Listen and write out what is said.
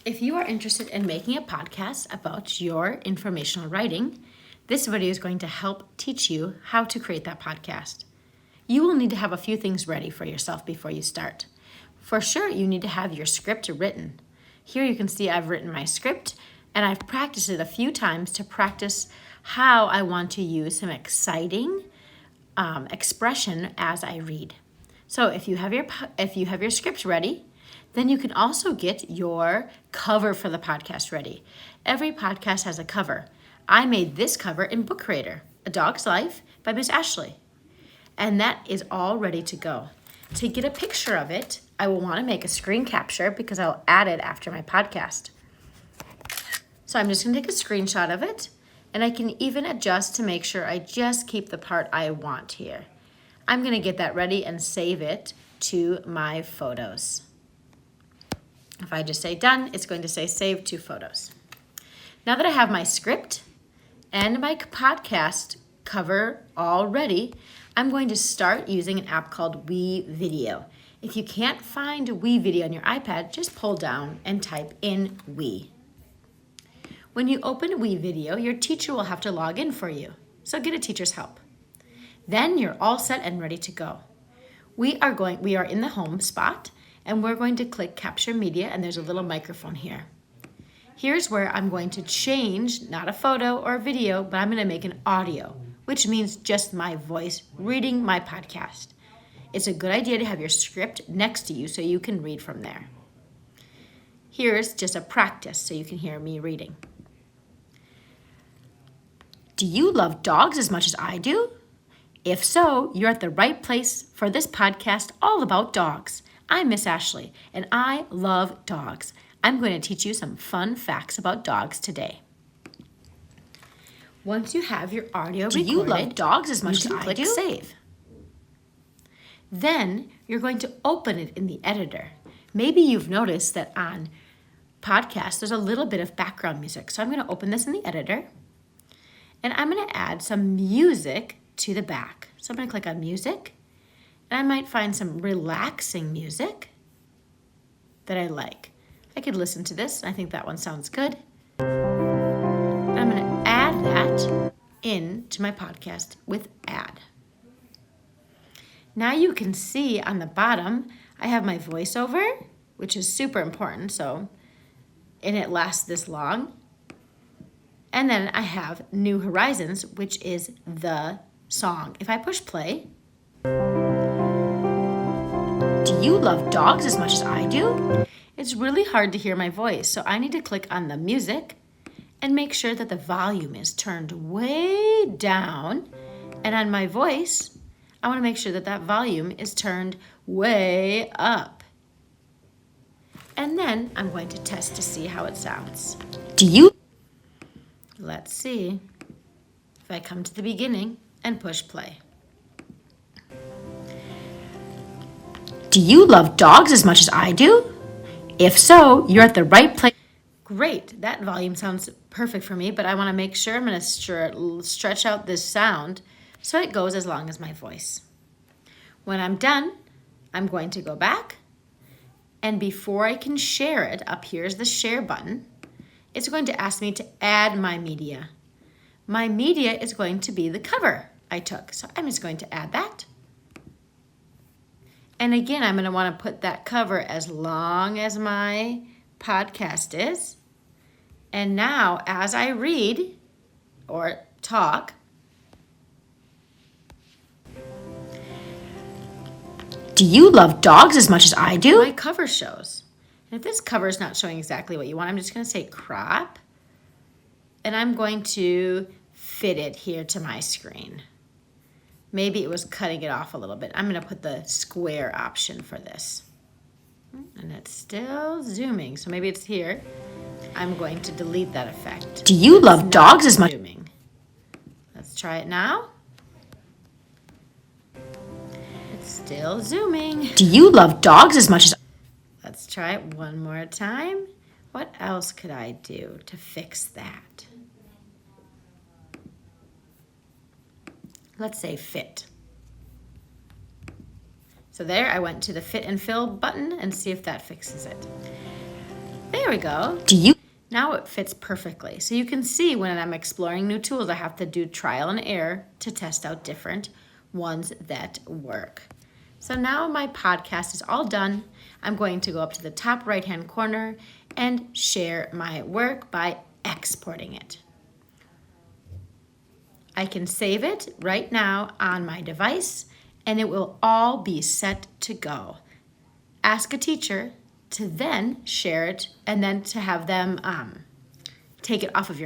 If you are interested in making a podcast about your informational writing, this video is going to help teach you how to create that podcast. You will need to have a few things ready for yourself before you start. For sure, you need to have your script written. Here you can see I've written my script and I've practiced it a few times to practice how I want to use some exciting expression as I read. So if you have your script ready, then you can also get your cover for the podcast ready. Every podcast has a cover. I made this cover in Book Creator, A Dog's Life by Miss Ashley. And that is all ready to go. To get a picture of it, I will want to make a screen capture because I'll add it after my podcast. So I'm just going to take a screenshot of it, and I can even adjust to make sure I just keep the part I want here. I'm going to get that ready and save it to my photos. If I just say done, it's going to say save to photos. Now that I have my script and my podcast cover all ready, I'm going to start using an app called WEVIDEO. If you can't find WeVideo on your iPad, just pull down and type in We. When you open WeVideo, your teacher will have to log in for you, so get a teacher's help. Then you're all set and ready to go. We are in the home spot, and we're going to click Capture Media, and there's a little microphone here. Here's where I'm going to change, not a photo or a video, but I'm going to make an audio, which means just my voice reading my podcast. It's a good idea to have your script next to you so you can read from there. Here's just a practice so you can hear me reading. Do you love dogs as much as I do? If so, you're at the right place for this podcast all about dogs. I'm Miss Ashley, and I love dogs. I'm going to teach you some fun facts about dogs today. Once you have your audio recorded, do you love dogs as much as I do? Click Save. Then you're going to open it in the editor. Maybe you've noticed that on podcasts there's a little bit of background music. So I'm going to open this in the editor, and I'm going to add some music to the back. So I'm going to click on Music. And I might find some relaxing music that I like. I could listen to this. I think that one sounds good. And I'm going to add that into my podcast with Add. Now you can see on the bottom, I have my voiceover, which is super important, and it lasts this long. And then I have New Horizons, which is the song. If I push play, do you love dogs as much as I do? It's really hard to hear my voice, so I need to click on the music and make sure that the volume is turned way down. And on my voice, I want to make sure that that volume is turned way up. And then I'm going to test to see how it sounds. Let's see if I come to the beginning and push play. Do you love dogs as much as I do? If so, you're at the right place. Great, that volume sounds perfect for me, but I want to make sure I'm going to stretch out this sound so it goes as long as my voice. When I'm done, I'm going to go back, and before I can share it, up here is the share button. It's going to ask me to add my media. My media is going to be the cover I took, so I'm just going to add that. And again, I'm going to want to put that cover as long as my podcast is. And now, as I read or talk, do you love dogs as much as I do? My cover shows. And if this cover is not showing exactly what you want, I'm just going to say crop. And I'm going to fit it here to my screen. Maybe it was cutting it off a little bit. I'm going to put the square option for this. And it's still zooming, so maybe it's here. I'm going to delete that effect. Do you love dogs as much? Zooming. Let's try it now. It's still zooming. Do you love dogs as much as... Let's try it one more time. What else could I do to fix that? Let's say fit. So there, I went to the fit and fill button and see if that fixes it. There we go. Now it fits perfectly. So you can see when I'm exploring new tools, I have to do trial and error to test out different ones that work. So now my podcast is all done. I'm going to go up to the top right-hand corner and share my work by exporting it. I can save it right now on my device, and it will all be set to go. Ask a teacher to then share it and then to have them take it off of your